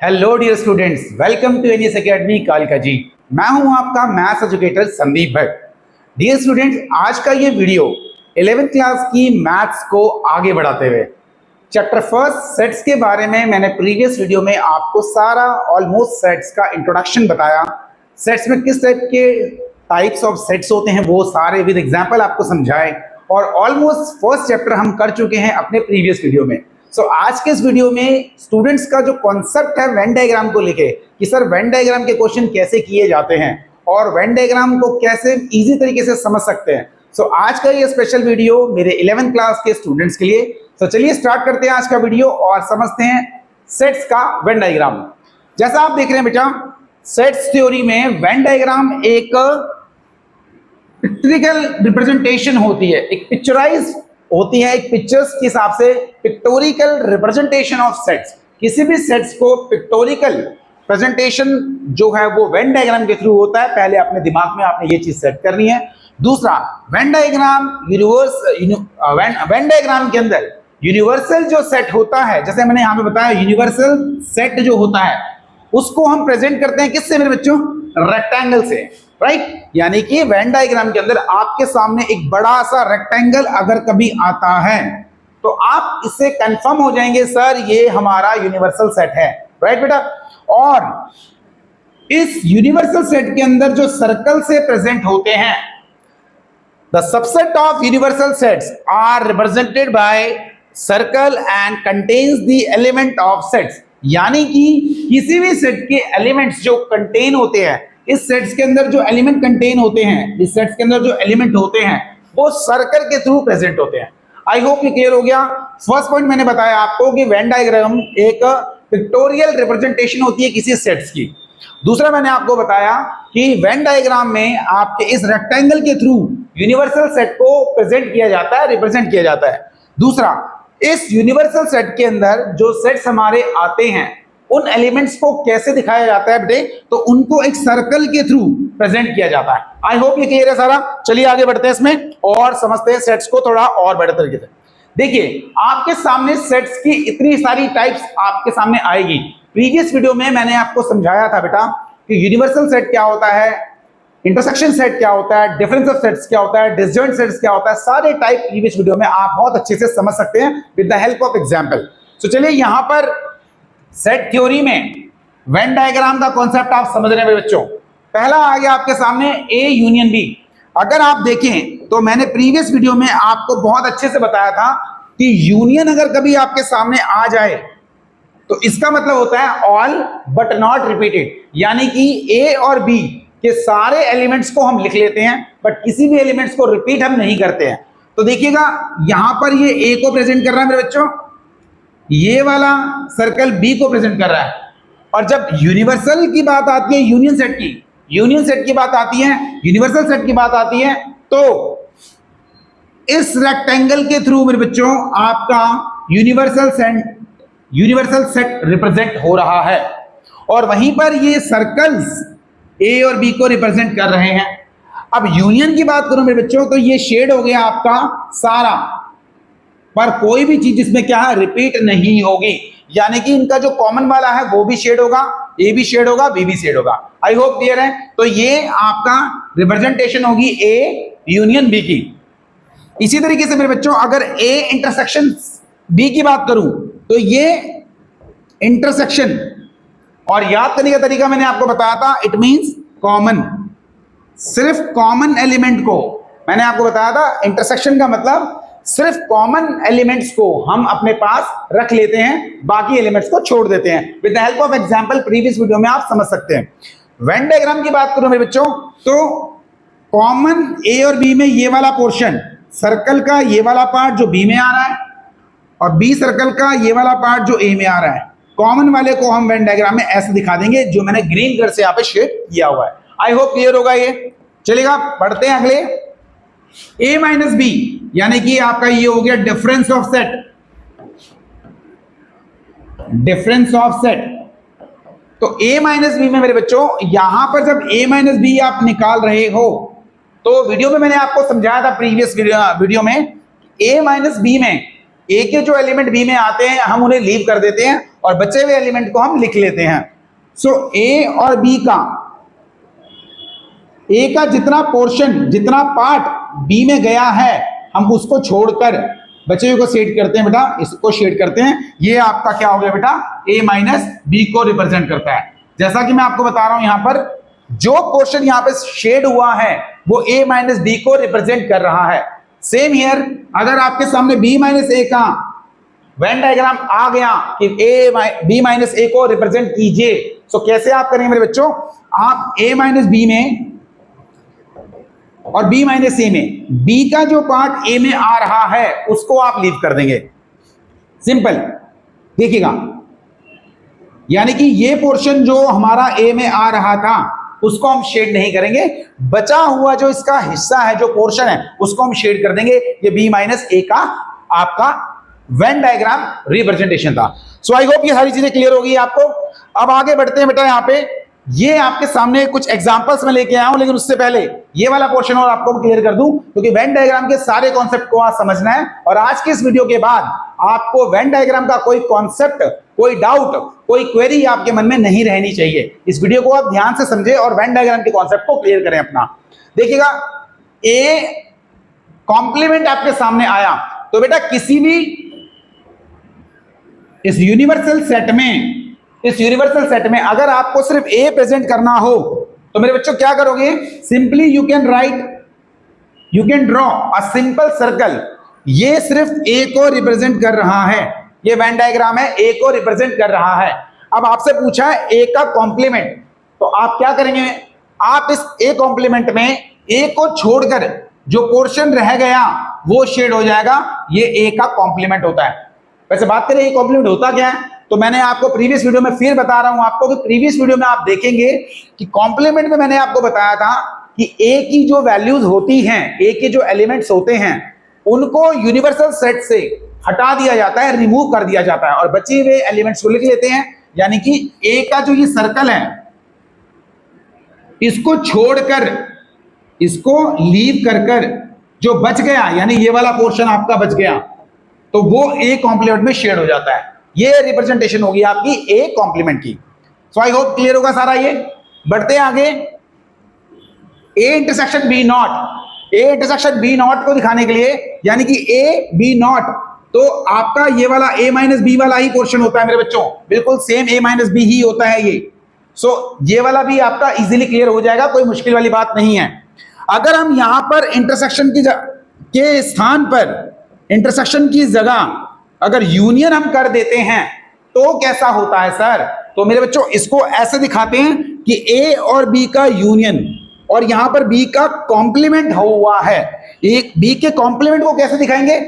Hello dear students, welcome to NS academy Kalika ji. मैं हूं आपका maths educator Sandeep Bhatt. Dear students, आज का ये वीडियो 11th क्लास की मैथ्स को आगे बढ़ाते हुए चैप्टर फर्स्ट सेट्स के बारे में मैंने प्रीवियस वीडियो में आपको सारा ऑलमोस्ट सेट्स का इंट्रोडक्शन बताया। सेट्स में किस टाइप के टाइप्स ऑफ सेट्स होते हैं वो सारे विद एग्जांपल आपको समझाए और ऑलमोस्ट फर्स्ट चैप्टर हम कर चुके हैं अपने प्रीवियस वीडियो में। आज के इस वीडियो में स्टूडेंट्स का जो कॉन्सेप्ट है वेन डायग्राम को लेके कि सर वेन डायग्राम के क्वेश्चन कैसे किए जाते हैं और वेन डायग्राम को कैसे इजी तरीके से समझ सकते हैं। आज का ये स्पेशल वीडियो मेरे 11th क्लास के स्टूडेंट्स के लिए। चलिए स्टार्ट करते हैं आज का वीडियो और समझते हैं सेट्स का वेन डायग्राम। जैसा आप देख रहे हैं बेटा, सेट्स थ्योरी में वेन डायग्राम एक पिक्चरिकल रिप्रेजेंटेशन होती है, एक पिक्चराइज होती है, एक पिक्चर्स के हिसाब से पिक्टोरिकल रिप्रेजेंटेशन ऑफ सेट्स। किसी भी सेट्स को पिक्टोरिकल प्रेजेंटेशन जो है वो वेन डायग्राम के थ्रू होता है। पहले अपने दिमाग में आपने ये चीज सेट करनी है। दूसरा, वेन डायग्राम वेन डायग्राम के अंदर यूनिवर्सल जो सेट होता है, जैसे मैंने यहां पे बताया, यूनिवर्सल सेट जो होता है उसको हम प्रेजेंट करते हैं किससे मेरे बच्चों? रेक्टेंगल से, राइट। यानी कि वेन डायग्राम के अंदर आपके सामने एक बड़ा सा रेक्टेंगल अगर कभी आता है तो आप इससे कंफर्म हो जाएंगे सर ये हमारा यूनिवर्सल सेट है, राइट बेटा। और इस यूनिवर्सल सेट के अंदर जो सर्कल से प्रेजेंट होते हैं, the subset of universal sets are represented by circle and contains the element of sets. यानी कि किसी भी सेट के एलिमेंट्स जो कंटेन होते हैं, इस सेट्स के अंदर जो एलिमेंट कंटेन होते हैं, इस सेट्स के अंदर जो एलिमेंट होते हैं वो सर्कल के थ्रू प्रेजेंट होते हैं। आई होप ये क्लियर हो गया। फर्स्ट पॉइंट मैंने बताया आपको कि वेन डायग्राम एक पिक्टोरियल रिप्रेजेंटेशन होती है किसी सेट्स की। दूसरा मैंने आपको बताया कि वेन डायग्राम में आपके इस रेक्टेंगल के थ्रू यूनिवर्सल सेट को प्रेजेंट किया जाता है, रिप्रेजेंट किया जाता है। दूसरा, इस यूनिवर्सल सेट के अंदर जो सेट्स हमारे आते हैं उन एलिमेंट्स को कैसे दिखाया जाता है बेटे? तो उनको एक सर्कल के थ्रू प्रेजेंट किया जाता है। आई होप ये क्लियर है सारा। चलिए आगे बढ़ते हैं इसमें और समझते हैं सेट्स को थोड़ा और बेटर तरीके से। देखिए, आपके सामने सेट्स की इतनी सारी टाइप्स आपके सामने आएगी। प्रीवियस वीडियो में मैंने आपको समझाया था बेटा कि यूनिवर्सल सेट क्या होता है, इंटरसेक्शन सेट क्या होता है, डिफरेंस ऑफ सेट्स क्या होता है, डिसजॉइंट सेट्स क्या होता है। सारे टाइप प्रीवियस वीडियो में आप बहुत अच्छे से समझ सकते हैं with the help of example. चलिए यहां पर सेट थ्योरी में वेन डायग्राम का कॉन्सेप्ट आप समझ रहे हैं बच्चों। पहला आ गया आपके सामने ए यूनियन बी। अगर आप देखें तो मैंने प्रीवियस वीडियो में आपको बहुत अच्छे से बताया था कि यूनियन अगर कभी आपके सामने आ जाए तो इसका मतलब होता है ऑल बट नॉट रिपीटेड। यानी कि ए और बी के सारे एलिमेंट्स को हम लिख लेते हैं बट किसी भी एलिमेंट्स को रिपीट हम नहीं करते हैं। तो देखिएगा यहां पर ये ए को प्रेजेंट कर रहा है मेरे बच्चों, ये वाला सर्कल बी को प्रेजेंट कर रहा है। और जब यूनिवर्सल की बात आती है, यूनियन सेट की बात आती है, यूनिवर्सल सेट की बात आती है, तो इस रेक्टेंगल के थ्रू मेरे बच्चों आपका यूनिवर्सल सेट रिप्रेजेंट हो रहा है और वहीं पर ये सर्कल्स ए और बी को रिप्रेजेंट कर रहे हैं। अब यूनियन की बात करूं मेरे बच्चों तो ये शेड हो गया आपका सारा, पर कोई भी चीज इसमें क्या है, रिपीट नहीं होगी। यानी कि इनका जो कॉमन वाला है वो भी शेड होगा, ए भी शेड होगा, बी भी शेड होगा। आई होप क्लियर है। तो ये आपका रिप्रेजेंटेशन होगी ए यूनियन बी की। इसी तरीके से मेरे बच्चों अगर ए इंटरसेक्शन बी की बात करूं तो ये इंटरसेक्शन, और याद करने का तरीका मैंने आपको बताया था, इट मींस कॉमन। सिर्फ कॉमन एलिमेंट को मैंने आपको बताया था, इंटरसेक्शन का मतलब सिर्फ कॉमन एलिमेंट्स को हम अपने पास रख लेते हैं, बाकी एलिमेंट्स को छोड़ देते हैं। With the help of example previous video में आप समझ सकते हैं। वेन डायग्राम की बात करूं मेरे बच्चों तो कॉमन ए और बी में ये वाला पोर्शन, सर्कल का ये वाला पार्ट जो बी में आ रहा है और बी सर्कल का ये वाला पार्ट जो ए में आ रहा है, कॉमन वाले को हम वेन डायग्राम में ऐसे दिखा देंगे जो मैंने ग्रीन कलर से यहाँ पे शेड किया हुआ है। आई होप क्लियर होगा ये। चलेगा, पढ़ते हैं अगले। ए माइनस बी यानी कि आपका ये हो गया difference of set. Difference of set तो ए माइनस बी में मेरे बच्चों यहां पर जब ए माइनस बी आप निकाल रहे हो तो वीडियो में मैंने आपको समझाया था प्रीवियस वीडियो में, ए माइनस बी में ए के जो एलिमेंट बी में आते हैं हम उन्हें लीव कर देते हैं और बचे हुए एलिमेंट को हम लिख लेते हैं। सो ए और बी का, ए का जितना पोर्शन, जितना पार्ट बी में गया है, हम उसको छोड़कर बचे हुए को शेड करते हैं बेटा, इसको शेड करते हैं। ये आपका क्या हो गया बेटा, ए माइनस बी को रिप्रेजेंट करता है। जैसा कि मैं आपको बता रहा हूं, यहां पर जो पोर्शन यहां पे शेड हुआ है वो ए माइनस बी को रिप्रेजेंट कर रहा है। सेम हियर, अगर आपके सामने बी माइनस ए का वेन डायग्राम आ गया कि ए बी माइनस ए को रिप्रेजेंट कीजिए, तो कैसे आप करेंगे मेरे बच्चों, आप ए माइनस बी में और बी माइनस ए में, बी का जो पार्ट ए में आ रहा है उसको आप लीव कर देंगे। सिंपल, देखिएगा, यानी कि ये पोर्शन जो हमारा ए में आ रहा था उसको हम शेड नहीं करेंगे, बचा हुआ जो इसका हिस्सा है, जो पोर्शन है, उसको हम शेड कर देंगे। ये बी माइनस ए का आपका वेन डायग्राम रिप्रेजेंटेशन था। सो आई होप ये सारी चीजें क्लियर होगी आपको। अब आगे बढ़ते हैं बेटा, यहां पे ये आपके सामने कुछ एग्जांपल्स में लेके आया हूं, लेकिन उससे पहले ये वाला पोर्शन और आपको क्लियर कर दूं, क्योंकि वेन डायग्राम के सारे कॉन्सेप्ट को आज समझना है। और आज के इस वीडियो के बाद आपको वेन डायग्राम का कोई कॉन्सेप्ट, कोई डाउट, कोई क्वेरी आपके मन में नहीं रहनी चाहिए। इस वीडियो को आप ध्यान से समझे और वेन डायग्राम के कॉन्सेप्ट को क्लियर करें अपना। देखिएगा, ए कॉम्प्लीमेंट आपके सामने आया, तो बेटा किसी भी इस यूनिवर्सल सेट में अगर आपको सिर्फ ए प्रेजेंट करना हो तो मेरे बच्चों क्या करोगे, simply you can draw a simple circle. ये सिर्फ ए को रिप्रेजेंट कर रहा है, ये वेन डायग्राम है, ए को रिप्रेजेंट कर रहा है। अब आपसे पूछा है ए का कॉम्प्लीमेंट, तो आप क्या करेंगे, आप इस ए कॉम्प्लीमेंट में ए को छोड़कर जो पोर्शन रह गया वो शेड हो जाएगा। ये ए का कॉम्प्लीमेंट होता है। वैसे बात करें ये कॉम्प्लीमेंट होता क्या है, तो मैंने आपको प्रीवियस वीडियो में फिर बता रहा हूं आपको कि प्रीवियस वीडियो में आप देखेंगे कि कॉम्प्लीमेंट में मैंने आपको बताया था कि ए की जो वैल्यूज होती हैं, ए के जो एलिमेंट्स होते हैं, उनको यूनिवर्सल सेट से हटा दिया जाता है, रिमूव कर दिया जाता है और बचे हुए एलिमेंट्स को लिख लेते हैं। यानी कि ए का जो ये सर्कल है, इसको छोड़कर, इसको लीव कर जो बच गया, यानी ये वाला पोर्शन आपका बच गया, तो वो ए कॉम्प्लीमेंट में शेड हो जाता है। ये रिप्रेजेंटेशन होगी आपकी ए कॉम्प्लीमेंट की। सो आई होप क्लियर होगा सारा ये। बढ़ते हैं आगे, A intersection B not. A intersection B not को दिखाने के लिए, यानी कि ए बी नॉट, तो आपका ये वाला ए माइनस बी वाला ही पोर्शन होता है मेरे बच्चों, बिल्कुल सेम ए माइनस बी ही होता है ये। सो ये वाला भी आपका इजीली क्लियर हो जाएगा, कोई मुश्किल वाली बात नहीं है। अगर हम यहां पर इंटरसेक्शन के स्थान पर, इंटरसेक्शन की जगह अगर यूनियन हम कर देते हैं तो कैसा होता है सर, तो मेरे बच्चों इसको ऐसे दिखाते हैं कि ए और बी का यूनियन, और यहां पर बी का कॉम्प्लीमेंट हुआ है। एक बी के कॉम्प्लीमेंट को कैसे दिखाएंगे,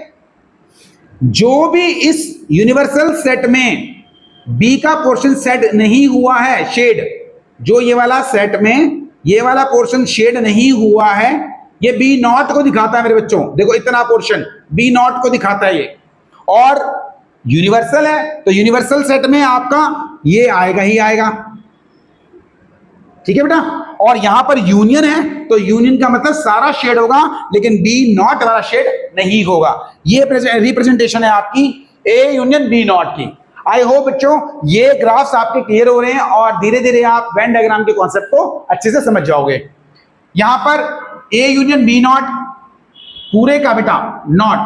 जो भी इस यूनिवर्सल सेट में बी का पोर्शन सेट नहीं हुआ है, शेड, जो ये वाला सेट में ये वाला पोर्शन शेड नहीं हुआ है, ये बी नॉट को दिखाता है मेरे बच्चों। देखो इतना पोर्शन बी नॉट को दिखाता है ये, और यूनिवर्सल है तो यूनिवर्सल सेट में आपका ये आएगा ही आएगा, ठीक है बेटा। और यहां पर यूनियन है तो यूनियन का मतलब सारा शेड होगा, लेकिन बी नॉट वाला शेड नहीं होगा। ये रिप्रेजेंटेशन है आपकी ए यूनियन बी नॉट की। आई होप बच्चों ये ग्राफ्स आपके क्लियर हो रहे हैं और धीरे धीरे आप वेन डायग्राम के कॉन्सेप्ट को अच्छे से समझ जाओगे। यहां पर ए यूनियन बी नॉट पूरे का बेटा नॉट,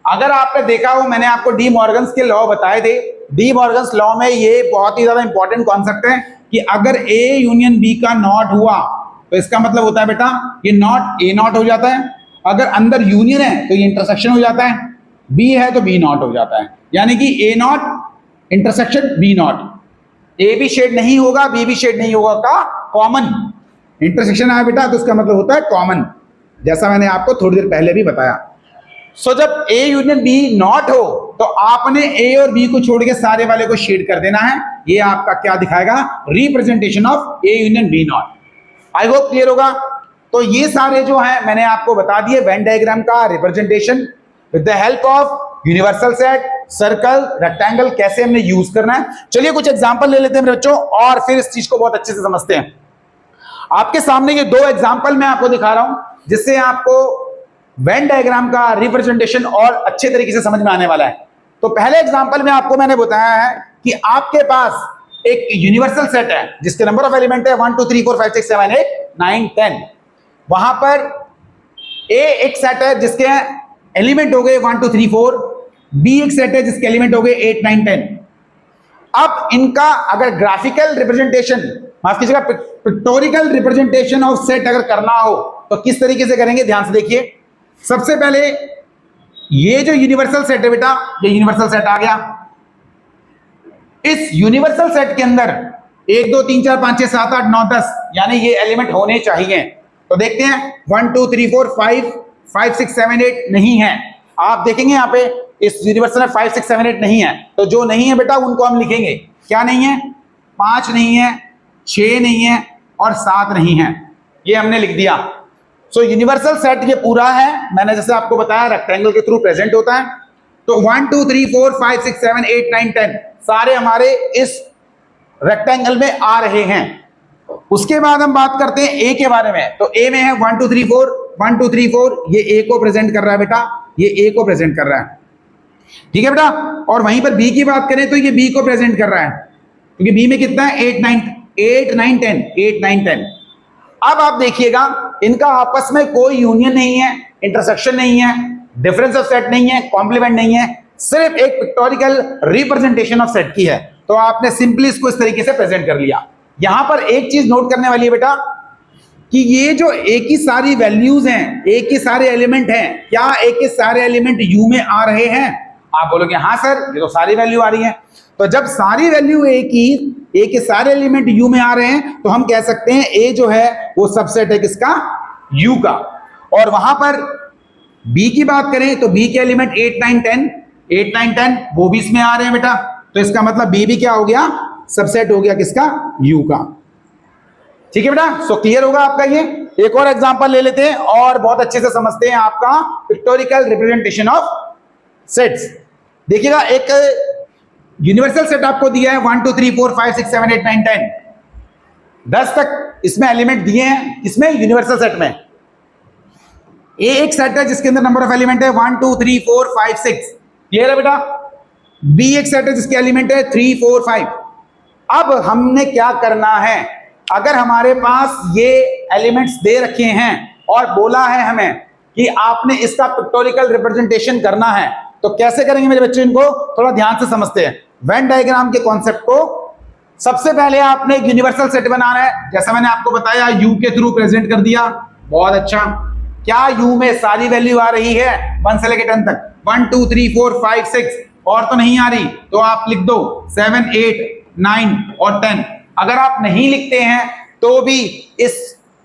अगर आपने देखा हो, मैंने आपको डी मॉर्गन्स के लॉ बताए थे। डी मॉर्गन्स लॉ में ये बहुत ही ज्यादा इंपॉर्टेंट कॉन्सेप्ट है कि अगर ए यूनियन बी का नॉट हुआ तो इसका मतलब होता है बेटा ये नॉट ए नॉट हो जाता है। अगर अंदर यूनियन है तो ये इंटरसेक्शन हो जाता है, बी है तो बी नॉट हो जाता है। यानी कि ए नॉट इंटरसेक्शन बी नॉट, ए भी शेड नहीं होगा, बी भी शेड नहीं होगा का कॉमन इंटरसेक्शन आया बेटा, तो उसका मतलब होता है कॉमन, जैसा मैंने आपको थोड़ी देर पहले भी बताया। सो जब ए यूनियन बी नॉट हो तो आपने ए और बी को छोड़ के सारे वाले को शेड कर देना है। ये आपका क्या दिखाएगा, representation of A union B not. I hope clear होगा। तो ये सारे जो है मैंने आपको बता दिए वेन डायग्राम का representation with the help of universal set, circle, rectangle, कैसे हमने यूज करना है। चलिए कुछ एग्जांपल ले लेते हैं मेरे बच्चों और फिर इस चीज को बहुत अच्छे से समझते हैं। आपके सामने ये दो एग्जांपल मैं आपको दिखा रहा हूं जिससे आपको वेन डायग्राम का रिप्रेजेंटेशन और अच्छे तरीके से समझ में आने वाला है। तो पहले एग्जांपल में आपको मैंने बताया है कि आपके पास एक यूनिवर्सल सेट है जिसके नंबर ऑफ एलिमेंट है 1 2 3 4 5 6 7 8 9 10। वहां पर ए एक सेट है जिसके एलिमेंट हो गए 1 2 3 4, बी एक सेट है जिसके एलिमेंट हो गए 8 9 10। अब इनका अगर ग्राफिकल रिप्रेजेंटेशन, माफ कीजिएगा पिक्टोरिकल रिप्रेजेंटेशन ऑफ सेट अगर करना हो तो किस तरीके से करेंगे, ध्यान से देखिए। सबसे पहले ये जो यूनिवर्सल सेट है बेटा, ये यूनिवर्सल सेट आ गया। इस यूनिवर्सल सेट के अंदर 1 2 3 4 5 6 7 8 9 10 यानी ये एलिमेंट होने चाहिए। तो देखते हैं 1 2 3 4 5 5 6 7 8 नहीं है। आप देखेंगे यहाँ पे इस यूनिवर्सल में 5 6 7 8 नहीं है। तो जो नहीं है बेटा उनको हम लिखेंगे, क्या नहीं है, 5 नहीं है, 6 नहीं है और 7 नहीं है, ये हमने लिख दिया। सो यूनिवर्सल सेट ये पूरा है, मैंने जैसे आपको बताया रेक्टेंगल के थ्रू प्रेजेंट होता है। तो 1 2 3 4 5 6 7 8 9 10 सारे हमारे इस रेक्टेंगल में आ रहे हैं। उसके बाद हम बात करते हैं ए के बारे में। तो ए में है 1 2 3 4 1 2 3 4, ये ए को प्रेजेंट कर रहा है बेटा, ये ए को प्रेजेंट कर रहा है, ठीक है बेटा। और वहीं पर बी की बात करें तो ये बी को प्रेजेंट कर रहा है, क्योंकि बी में कितना है 8 9 10 8 9 10। अब आप देखिएगा इनका आपस में कोई यूनियन नहीं है, इंटरसेक्शन नहीं है, डिफरेंस ऑफ सेट नहीं है, कॉम्प्लीमेंट नहीं है, सिर्फ एक पिक्टोरिकल रिप्रेजेंटेशन ऑफ सेट की है। तो आपने सिंपली इसको इस तरीके से प्रेजेंट कर लिया। यहां पर एक चीज नोट करने वाली है बेटा कि ये जो ए की सारी वैल्यूज हैं, ए के सारे एलिमेंट हैं, क्या ए के सारे एलिमेंट यू में आ रहे हैं? आप बोलोगे हाँ सर ये तो सारी वैल्यू आ रही है। तो जब सारी वैल्यू ए के सारे एलिमेंट यू में आ रहे हैं तो हम कह सकते हैं ए जो है वो सबसेट है किसका, यू का। और वहां पर बी की बात करें तो बी के एलिमेंट 8 9 10 वो भी इसमें आ रहे हैं बेटा। तो इसका मतलब बी भी क्या हो गया, सबसेट हो गया किसका, यू का। ठीक है बेटा, सो क्लियर होगा आपका ये। एक और एग्जांपल ले लेते हैं और बहुत अच्छे से समझते हैं आपका पिक्टोरिकल रिप्रेजेंटेशन ऑफ सेट्स। देखिएगा एक यूनिवर्सल सेट आपको दिया है 1 2 3 4 5 6 7 8 9 10, 10 तक इसमें एलिमेंट दिए हैं, इसमें यूनिवर्सल सेट में। ए एक सेट है जिसके अंदर नंबर ऑफ एलिमेंट है 1 2 3 4 5 6, क्लियर है बेटा। बी एक सेट है जिसके एलिमेंट है 3 4 5। अब हमने क्या करना है, अगर हमारे पास ये एलिमेंट्स दे रखे हैं और बोला है हमें कि आपने इसका पिक्टोरिकल रिप्रेजेंटेशन करना है, तो कैसे करेंगे मेरे बच्चों, इनको थोड़ा ध्यान से समझते हैं। वेन डायग्राम के कॉन्सेप्ट को सबसे पहले आपने एक यूनिवर्सल सेट बनाना है, जैसा मैंने आपको बताया यू के थ्रू प्रेजेंट कर दिया, बहुत अच्छा। क्या यू में सारी वैल्यू आ रही है 1 से लेकर 10 तक, 1 2 3 4 5 6, और तो नहीं आ रही तो आप लिख दो 7 8 9 और 10। अगर आप नहीं लिखते हैं तो भी इस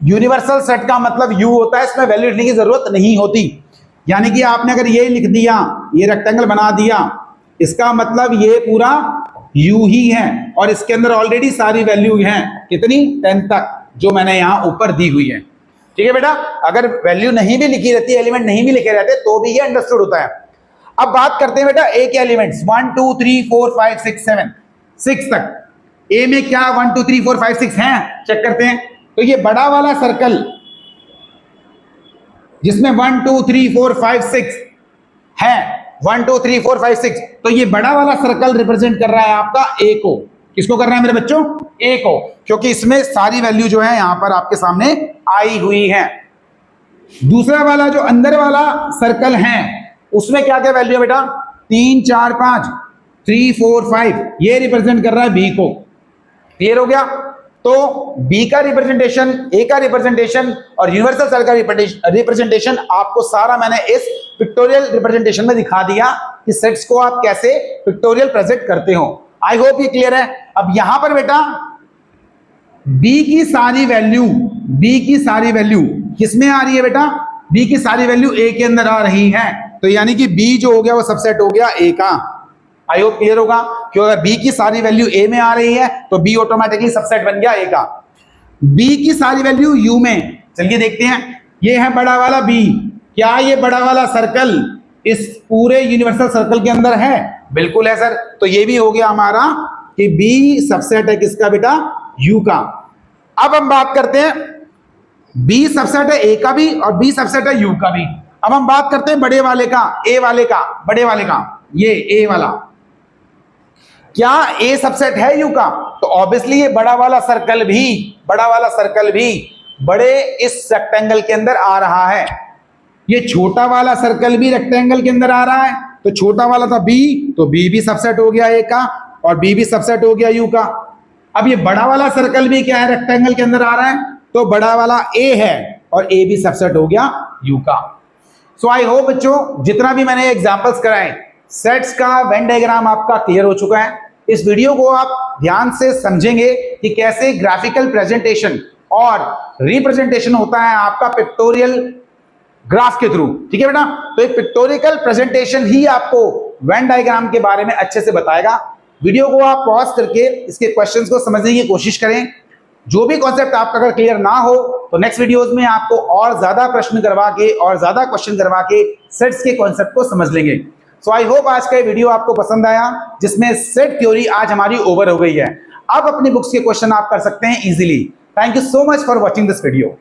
यूनिवर्सल सेट का मतलब यू होता है, इसमें वैल्यू लिखने की जरूरत नहीं होती। यानी कि आपने अगर ये लिख दिया, ये रेक्टेंगल बना दिया, इसका मतलब ये पूरा यू ही है और इसके अंदर ऑलरेडी सारी वैल्यू हैं, कितनी, 10 तक, जो मैंने यहां ऊपर दी हुई है। ठीक है बेटा, अगर वैल्यू नहीं भी लिखी रहती, एलिमेंट नहीं भी लिखे रहते तो भी ये अंडरस्टूड होता है। अब बात करते हैं बेटा ए के एलिमेंट्स 1 2 3 4 5 6 7 6 तक। ए में क्या 1 2 3 4 5 6 हैं, चेक करते हैं। तो ये बड़ा वाला सर्कल जिसमें 1 2 3 4 5 6 है, 1 2 3 4 5 6, तो ये बड़ा वाला सर्कल रिप्रेजेंट कर रहा है आपका ए को। किसको कर रहा है मेरे बच्चों, ए को, क्योंकि इसमें सारी वैल्यू जो है यहां पर आपके सामने आई हुई है। दूसरा वाला जो अंदर वाला सर्कल है उसमें क्या क्या वैल्यू है बेटा, 3 4 5 3 4 5, ये रिप्रेजेंट कर रहा है बी को। क्लियर हो गया। तो बी का रिप्रेजेंटेशन, ए का रिप्रेजेंटेशन और यूनिवर्सल सेल का रिप्रेजेंटेशन आपको सारा मैंने इस पिक्टोरियल रिप्रेजेंटेशन में दिखा दिया कि सेट्स को आप कैसे पिक्टोरियल प्रेजेंट करते हो। आई होप ये क्लियर है। अब यहां पर बेटा बी की सारी वैल्यू किसमें आ रही है बेटा, बी की सारी वैल्यू ए के अंदर आ रही है। तो यानी कि बी जो हो गया वो सबसेट हो गया ए का। आई होप क्लियर होगा, क्योंकि अगर बी की सारी वैल्यू ए में आ रही है तो बी ऑटोमेटिकली सबसेट बन गया ए का। बी की सारी वैल्यू यू में, चलिए देखते हैं। ये है बड़ा वाला बी, क्या ये बड़ा वाला सर्कल इस पूरे यूनिवर्सल सर्कल के अंदर है? बिल्कुल है सर। तो ये भी हो गया हमारा कि बी सबसेट है किसका बेटा, यू का। अब हम बात करते हैं बी सबसेट है ए का भी और बी सबसेट है यू का भी। अब हम बात करते हैं बड़े वाले का, ए वाले का, बड़े वाले का, ये ए वाला। क्या ए सबसेट है यू का? तो ऑब्वियसली ये बड़ा वाला सर्कल भी बड़े इस रेक्टेंगल के अंदर आ रहा है, ये छोटा वाला सर्कल भी रेक्टेंगल के अंदर आ रहा है, तो छोटा वाला था बी, तो बी भी सबसेट हो गया ए का और बी भी सबसेट हो गया यू का। अब ये बड़ा वाला सर्कल भी क्या है, रेक्टेंगल के अंदर आ रहा है, तो बड़ा वाला ए है और ए भी सबसेट हो गया यू का। सो आई होप बच्चों जितना भी मैंने एग्जांपल्स कराए, सेट्स का वेन डायग्राम आपका क्लियर हो चुका है। इस वीडियो को आप ध्यान से समझेंगे कि कैसे ग्राफिकल प्रेजेंटेशन और रिप्रेजेंटेशन होता है आपका पिक्टोरियल ग्राफ के थ्रू, ठीक है बेटा। तो एक पिक्टोरिकल प्रेजेंटेशन ही आपको वेन डायग्राम के बारे में अच्छे से बताएगा। वीडियो को आप पॉज करके इसके क्वेश्चंस को समझने की कोशिश करें। जो भी कॉन्सेप्ट आपका अगर क्लियर ना हो तो नेक्स्ट वीडियोस में आपको और ज्यादा प्रश्न करवा के और ज्यादा क्वेश्चन करवा के सेट्स के कॉन्सेप्ट को समझ लेंगे। सो आई होप आज का ये वीडियो आपको पसंद आया, जिसमें सेट थ्योरी आज हमारी ओवर हो गई है। अब अपनी बुक्स के क्वेश्चन आप कर सकते हैं easily. Thank you so much for watching this video.